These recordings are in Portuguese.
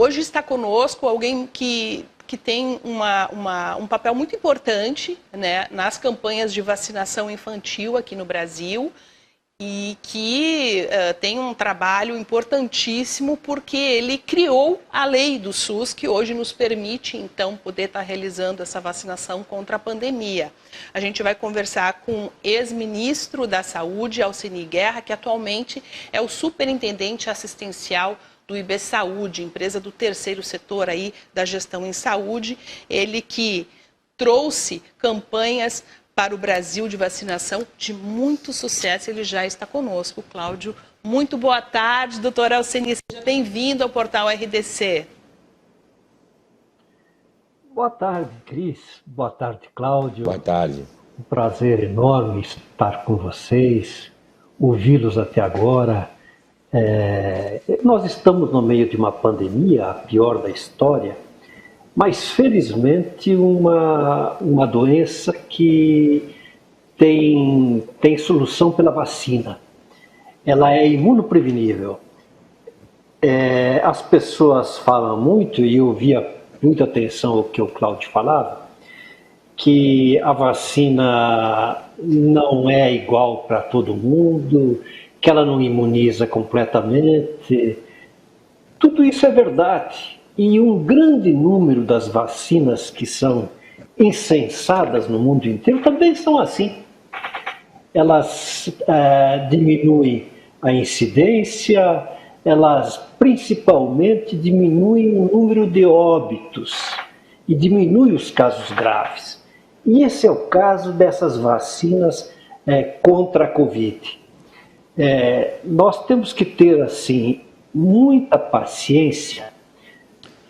Hoje está conosco alguém que tem um papel muito importante, né, nas campanhas de vacinação infantil aqui no Brasil e que tem um trabalho importantíssimo porque ele criou a lei do SUS, que hoje nos permite, então, poder estar realizando essa vacinação contra a pandemia. A gente vai conversar com o ex-ministro da Saúde, Alcini Guerra, que atualmente é o superintendente assistencial do IB Saúde, empresa do terceiro setor aí da gestão em saúde. Ele que trouxe campanhas para o Brasil de vacinação de muito sucesso. Ele já está conosco, Cláudio. Muito boa tarde, doutor Alcini. Seja bem-vindo ao Portal RDC. Boa tarde, Cris. Boa tarde, Cláudio. Boa tarde. Um prazer enorme estar com vocês, ouvi-los até agora. Nós estamos no meio de uma pandemia, a pior da história, mas felizmente uma doença que tem solução pela vacina. Ela é imunoprevenível. As pessoas falam muito, e eu ouvia muita atenção ao que o Cláudio falava, que a vacina não é igual para todo mundo, que ela não imuniza completamente. Tudo isso é verdade. E um grande número das vacinas que são incensadas no mundo inteiro também são assim. Elas diminuem a incidência, elas principalmente diminuem o número de óbitos e diminuem os casos graves. E esse é o caso dessas vacinas contra a Covid. Nós temos que ter assim muita paciência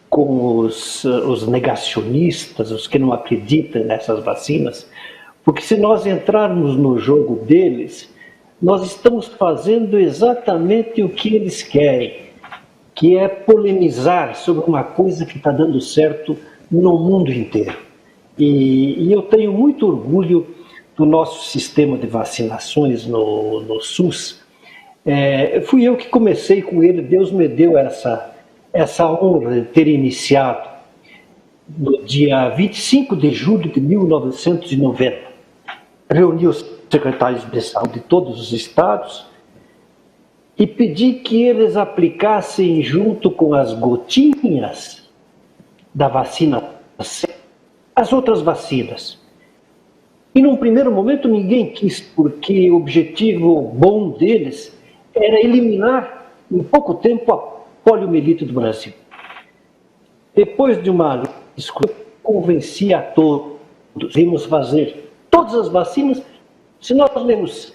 com os negacionistas, os que não acreditam nessas vacinas, porque se nós entrarmos no jogo deles, nós estamos fazendo exatamente o que eles querem, que é polemizar sobre uma coisa que está dando certo no mundo inteiro. E eu tenho muito orgulho do nosso sistema de vacinações no SUS. Fui eu que comecei com ele, Deus me deu essa honra de ter iniciado no dia 25 de julho de 1990. Reuni os secretários de saúde de todos os estados e pedi que eles aplicassem junto com as gotinhas da vacina as outras vacinas. E num primeiro momento ninguém quis, porque o objetivo bom deles era eliminar em pouco tempo a poliomielite do Brasil. Depois de uma discussão, convenci a todos, íamos fazer todas as vacinas. Se nós temos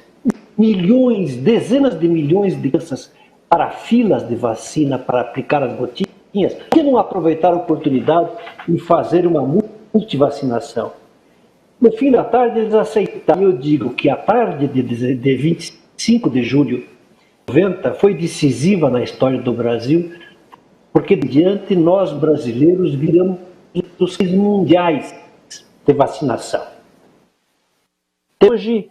milhões, dezenas de milhões de crianças para filas de vacina para aplicar as gotinhas, por que não aproveitar a oportunidade e fazer uma multivacinação? No fim da tarde eles aceitaram. Eu digo que a tarde de 25 de julho de 90 foi decisiva na história do Brasil, porque diante nós brasileiros viramos os mundiais de vacinação. Hoje,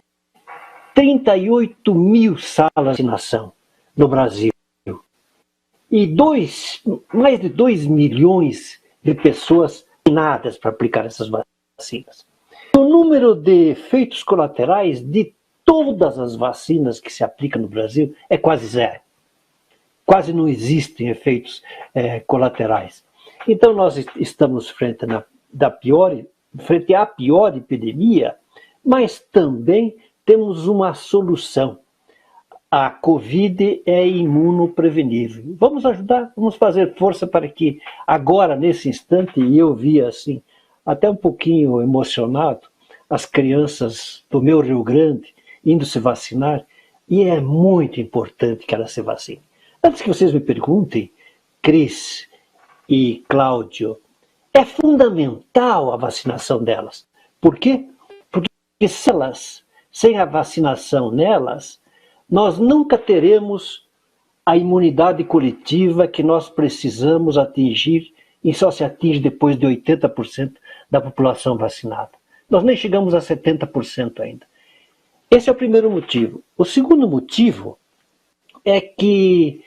38 mil salas de vacinação no Brasil e mais de 2 milhões de pessoas treinadas para aplicar essas vacinas. O número de efeitos colaterais de todas as vacinas que se aplicam no Brasil é quase zero. Quase não existem efeitos colaterais. Então nós estamos frente à pior epidemia, mas também temos uma solução. A Covid é imunoprevenível. Vamos ajudar, vamos fazer força para que agora, nesse instante, e eu vi assim, até um pouquinho emocionado, as crianças do meu Rio Grande indo se vacinar, e é muito importante que elas se vacinem. Antes que vocês me perguntem, Cris e Cláudio, é fundamental a vacinação delas. Por quê? Porque sem a vacinação nelas, nós nunca teremos a imunidade coletiva que nós precisamos atingir, e só se atinge depois de 80% da população vacinada. Nós nem chegamos a 70% ainda. Esse é o primeiro motivo. O segundo motivo é que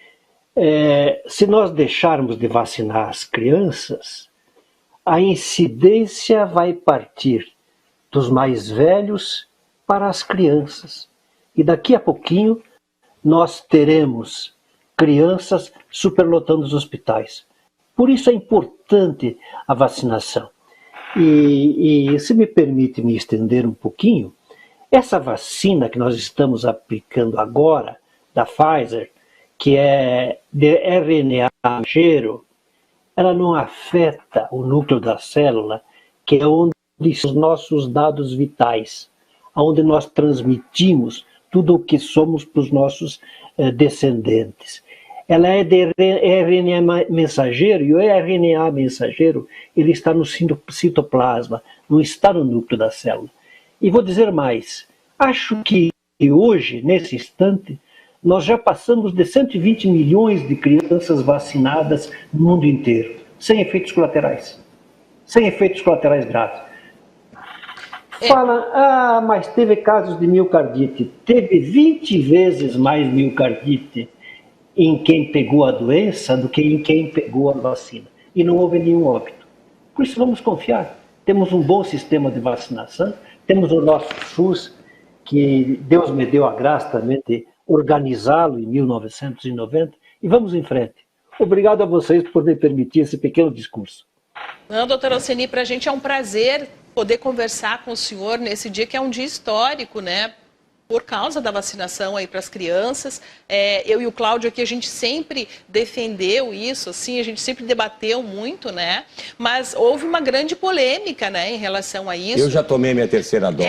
Se nós deixarmos de vacinar as crianças, a incidência vai partir dos mais velhos para as crianças. E daqui a pouquinho nós teremos crianças superlotando os hospitais. Por isso é importante a vacinação. E se me permite me estender um pouquinho, essa vacina que nós estamos aplicando agora, da Pfizer, que é de RNA mensageiro, ela não afeta o núcleo da célula, que é onde estão os nossos dados vitais, onde nós transmitimos tudo o que somos para os nossos descendentes. Ela é de RNA mensageiro, e o RNA mensageiro ele está no citoplasma, não está no núcleo da célula. E vou dizer mais, acho que hoje, nesse instante, nós já passamos de 120 milhões de crianças vacinadas no mundo inteiro, sem efeitos colaterais. Sem efeitos colaterais graves. Fala, mas teve casos de miocardite. Teve 20 vezes mais miocardite em quem pegou a doença do que em quem pegou a vacina. E não houve nenhum óbito. Por isso vamos confiar. Temos um bom sistema de vacinação, temos o nosso SUS, que Deus me deu a graça também de organizá-lo em 1990, e vamos em frente. Obrigado a vocês por me permitir esse pequeno discurso. Não, doutor Alceni, para a gente é um prazer poder conversar com o senhor nesse dia que é um dia histórico, né? Por causa da vacinação aí para as crianças. Eu e o Cláudio aqui, a gente sempre defendeu isso, assim, a gente sempre debateu muito, né? Mas houve uma grande polêmica, né, em relação a isso. Eu já tomei minha terceira dose.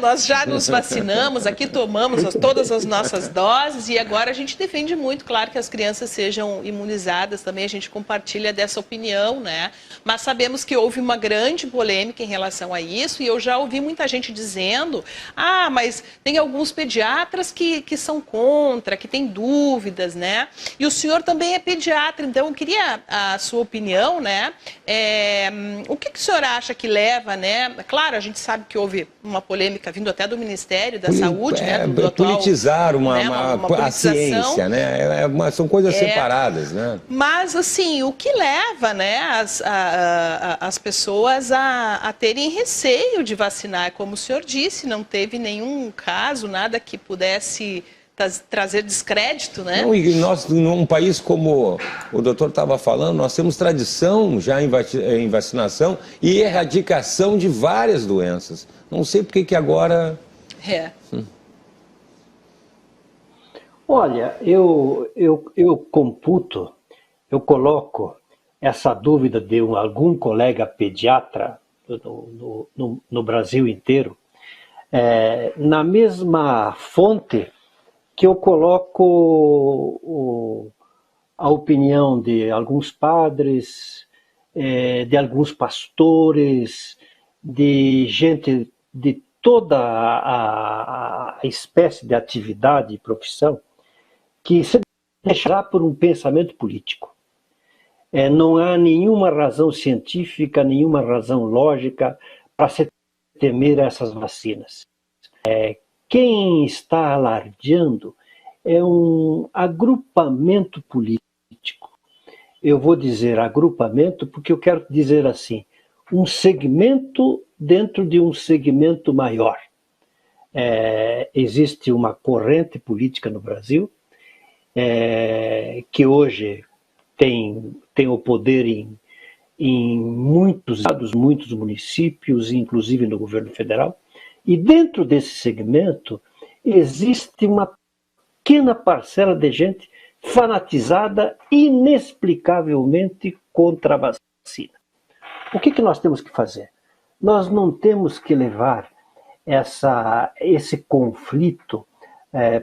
Nós já nos vacinamos, aqui tomamos todas as nossas doses e agora a gente defende muito, claro, que as crianças sejam imunizadas também, a gente compartilha dessa opinião, né? Mas sabemos que houve uma grande polêmica em relação a isso e eu já ouvi muita gente dizendo, mas tem alguns pediatras que são contra, que têm dúvidas, né? E o senhor também é pediatra, então eu queria a sua opinião, né? O que o senhor acha que leva, né? Claro, a gente sabe que houve uma polêmica vindo até do Ministério da Saúde, né? Do atual, politizar né? A ciência, né? São coisas separadas, né? Mas, assim, o que leva, né, as pessoas a terem receio de vacinar? Como o senhor disse, não teve nenhum caso, nada que pudesse trazer descrédito, né? Não, e nós, num país como o doutor estava falando, nós temos tradição já em vacinação e erradicação de várias doenças. Não sei por que agora... Olha, eu computo, eu coloco essa dúvida de algum colega pediatra no Brasil inteiro, na mesma fonte que eu coloco a opinião de alguns padres, de alguns pastores, de gente de toda a espécie de atividade e profissão, que se deixará por um pensamento político. Não há nenhuma razão científica, nenhuma razão lógica para se temer essas vacinas. Quem está alardeando é um agrupamento político. Eu vou dizer agrupamento porque eu quero dizer assim, um segmento dentro de um segmento maior. Existe uma corrente política no Brasil que hoje tem o poder em muitos estados, muitos municípios, inclusive no governo federal. E dentro desse segmento existe uma pequena parcela de gente fanatizada inexplicavelmente contra a vacina. O que nós temos que fazer? Nós não temos que levar esse conflito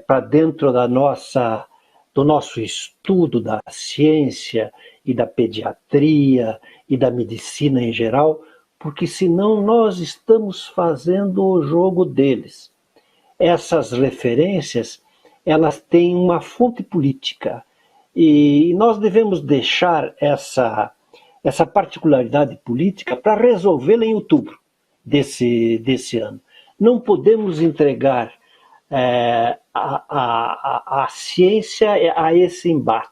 para dentro do nosso estudo da ciência e da pediatria e da medicina em geral, porque senão nós estamos fazendo o jogo deles. Essas referências, elas têm uma fonte política e nós devemos deixar essa particularidade política para resolvê-la em outubro desse ano. Não podemos entregar a ciência a esse embate.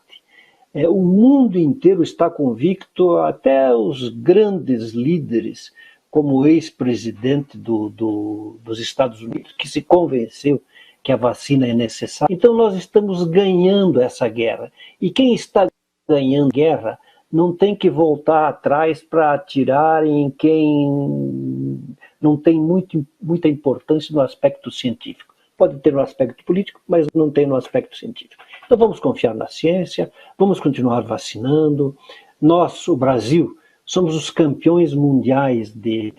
O mundo inteiro está convicto, até os grandes líderes, como o ex-presidente dos Estados Unidos, que se convenceu que a vacina é necessária. Então nós estamos ganhando essa guerra. E quem está ganhando guerra não tem que voltar atrás para atirar em quem não tem muita importância no aspecto científico. Pode ter no aspecto político, mas não tem no aspecto científico. Então vamos confiar na ciência, vamos continuar vacinando. Nós, o Brasil, somos os campeões mundiais de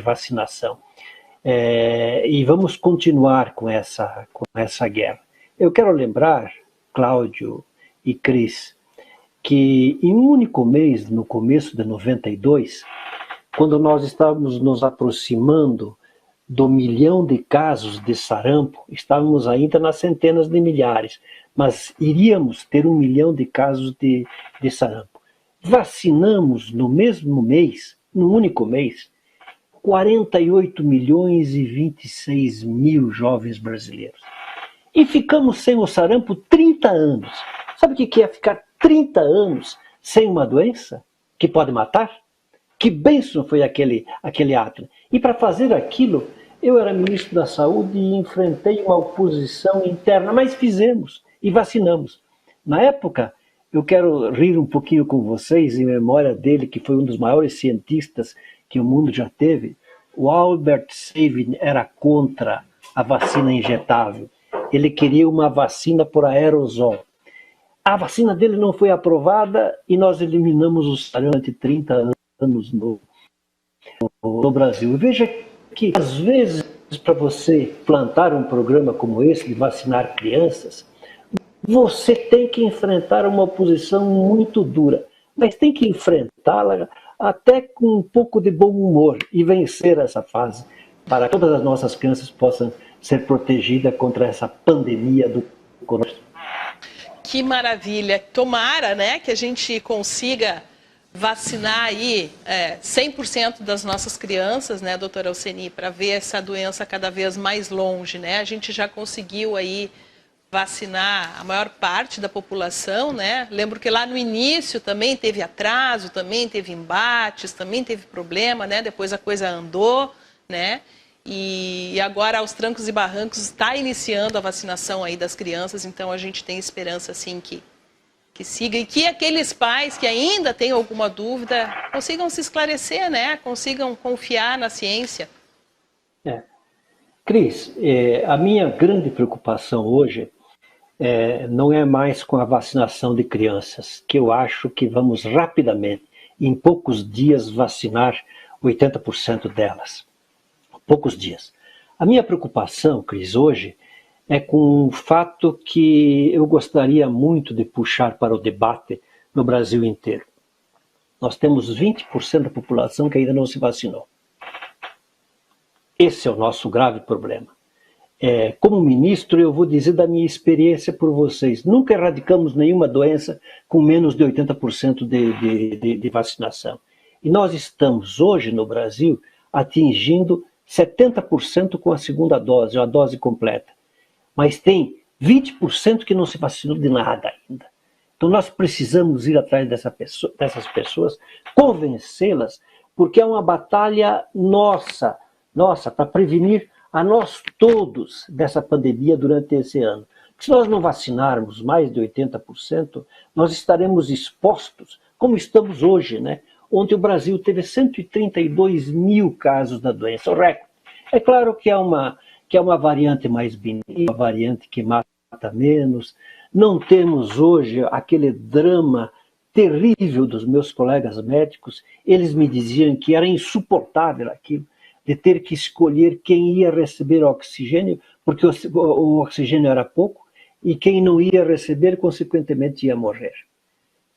vacinação. E vamos continuar com essa guerra. Eu quero lembrar, Cláudio e Cris, que em um único mês, no começo de 92, quando nós estávamos nos aproximando do 1 milhão de casos de sarampo, estávamos ainda nas centenas de milhares, mas iríamos ter 1 milhão de casos de sarampo. Vacinamos no mesmo mês, num único mês, 48 milhões e 26 mil jovens brasileiros. E ficamos sem o sarampo 30 anos. Sabe o que é ficar 30 anos sem uma doença que pode matar? Que bênção foi aquele ato. E para fazer aquilo, eu era ministro da Saúde e enfrentei uma oposição interna, mas fizemos e vacinamos. Na época, eu quero rir um pouquinho com vocês, em memória dele, que foi um dos maiores cientistas que o mundo já teve. O Albert Sabin era contra a vacina injetável. Ele queria uma vacina por aerosol. A vacina dele não foi aprovada e nós eliminamos o sarampo durante 30 anos no Brasil. Veja que, às vezes, para você plantar um programa como esse, de vacinar crianças, você tem que enfrentar uma oposição muito dura, mas tem que enfrentá-la até com um pouco de bom humor e vencer essa fase, para que todas as nossas crianças possam ser protegidas contra essa pandemia do coronavírus. Que maravilha! Tomara, né, que a gente consiga vacinar aí 100% das nossas crianças, né, doutora Alceni, para ver essa doença cada vez mais longe, né? A gente já conseguiu aí vacinar a maior parte da população, né? Lembro que lá no início também teve atraso, também teve embates, também teve problema, né? Depois a coisa andou, né? E agora, aos trancos e barrancos, está iniciando a vacinação aí das crianças, então a gente tem esperança, assim, que siga e que aqueles pais que ainda têm alguma dúvida consigam se esclarecer, né? Consigam confiar na ciência. Cris, a minha grande preocupação hoje não é mais com a vacinação de crianças, que eu acho que vamos rapidamente, em poucos dias, vacinar 80% delas. Poucos dias. A minha preocupação, Cris, hoje é com um fato que eu gostaria muito de puxar para o debate no Brasil inteiro. Nós temos 20% da população que ainda não se vacinou. Esse é o nosso grave problema. Como ministro, eu vou dizer da minha experiência por vocês. Nunca erradicamos nenhuma doença com menos de 80% de vacinação. E nós estamos hoje no Brasil atingindo 70% com a segunda dose, a dose completa. Mas tem 20% que não se vacinou de nada ainda. Então nós precisamos ir atrás dessas pessoas, convencê-las, porque é uma batalha nossa para prevenir a nós todos dessa pandemia durante esse ano. Se nós não vacinarmos mais de 80%, nós estaremos expostos, como estamos hoje, né? Ontem o Brasil teve 132 mil casos da doença, o recorde. É claro que é uma variante mais benigna, uma variante que mata menos. Não temos hoje aquele drama terrível dos meus colegas médicos. Eles me diziam que era insuportável aquilo, de ter que escolher quem ia receber oxigênio, porque o oxigênio era pouco, e quem não ia receber, consequentemente, ia morrer.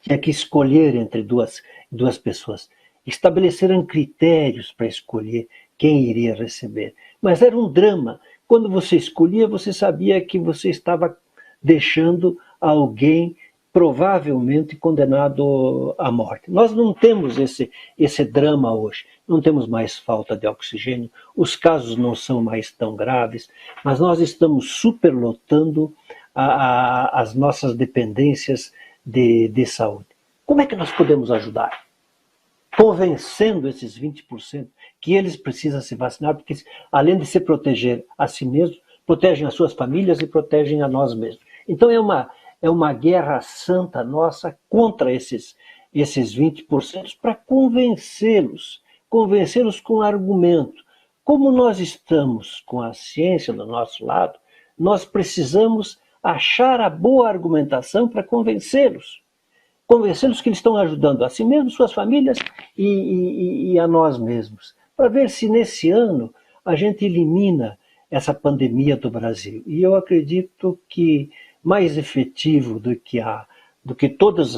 Tinha que escolher entre duas pessoas. Estabeleceram critérios para escolher quem iria receber. Mas era um drama. Quando você escolhia, você sabia que você estava deixando alguém provavelmente condenado à morte. Nós não temos esse drama hoje. Não temos mais falta de oxigênio. Os casos não são mais tão graves. Mas nós estamos superlotando as nossas dependências de saúde. Como é que nós podemos ajudar? Convencendo esses 20% que eles precisam se vacinar, porque além de se proteger a si mesmos, protegem as suas famílias e protegem a nós mesmos. Então é uma guerra santa nossa contra esses 20% para convencê-los com argumento. Como nós estamos com a ciência do nosso lado, nós precisamos achar a boa argumentação para convencê-los. Convencê-los que eles estão ajudando a si mesmos, suas famílias e a nós mesmos. Para ver se nesse ano a gente elimina essa pandemia do Brasil. E eu acredito que mais efetivo do que todos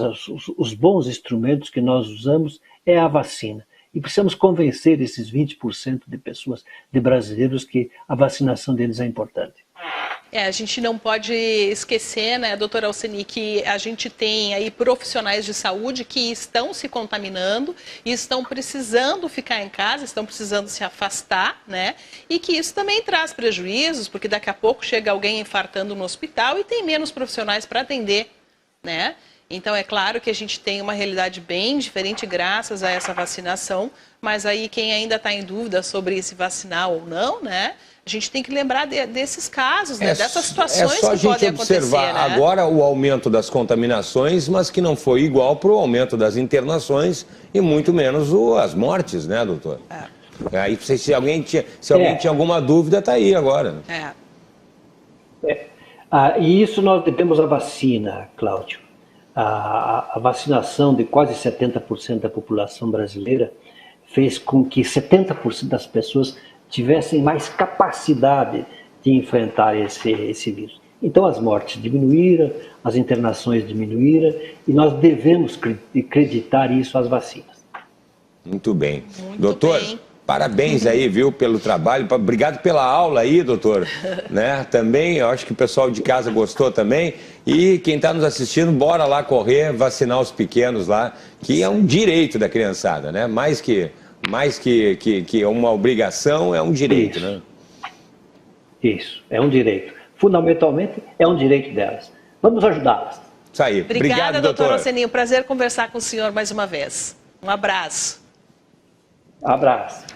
os bons instrumentos que nós usamos é a vacina. E precisamos convencer esses 20% de pessoas, de brasileiros, que a vacinação deles é importante. A gente não pode esquecer, né, doutora Alceni, que a gente tem aí profissionais de saúde que estão se contaminando e estão precisando ficar em casa, estão precisando se afastar, né? E que isso também traz prejuízos, porque daqui a pouco chega alguém infartando no hospital e tem menos profissionais para atender, né? Então, é claro que a gente tem uma realidade bem diferente graças a essa vacinação, mas aí quem ainda está em dúvida sobre se vacinar ou não, né? A gente tem que lembrar desses casos, né? Dessas situações que podem acontecer. É só a gente observar agora o aumento das contaminações, mas que não foi igual para o aumento das internações e muito menos as mortes, né, doutor? Aí, se alguém tinha alguma dúvida, está aí agora. E isso nós devemos à vacina, Cláudio. A vacinação de quase 70% da população brasileira fez com que 70% das pessoas tivessem mais capacidade de enfrentar esse vírus. Então as mortes diminuíram, as internações diminuíram e nós devemos acreditar isso às vacinas. Muito bem. Doutor, parabéns aí, viu, pelo trabalho. Obrigado pela aula aí, doutor. Né? Também, eu acho que o pessoal de casa gostou também. E quem está nos assistindo, bora lá correr, vacinar os pequenos lá, que é um direito da criançada, né? Mais que uma obrigação, é um direito, isso, né? Isso, é um direito. Fundamentalmente, é um direito delas. Vamos ajudá-las. Isso aí. Obrigada, doutor Alceni. Prazer conversar com o senhor mais uma vez. Um abraço. Abraço.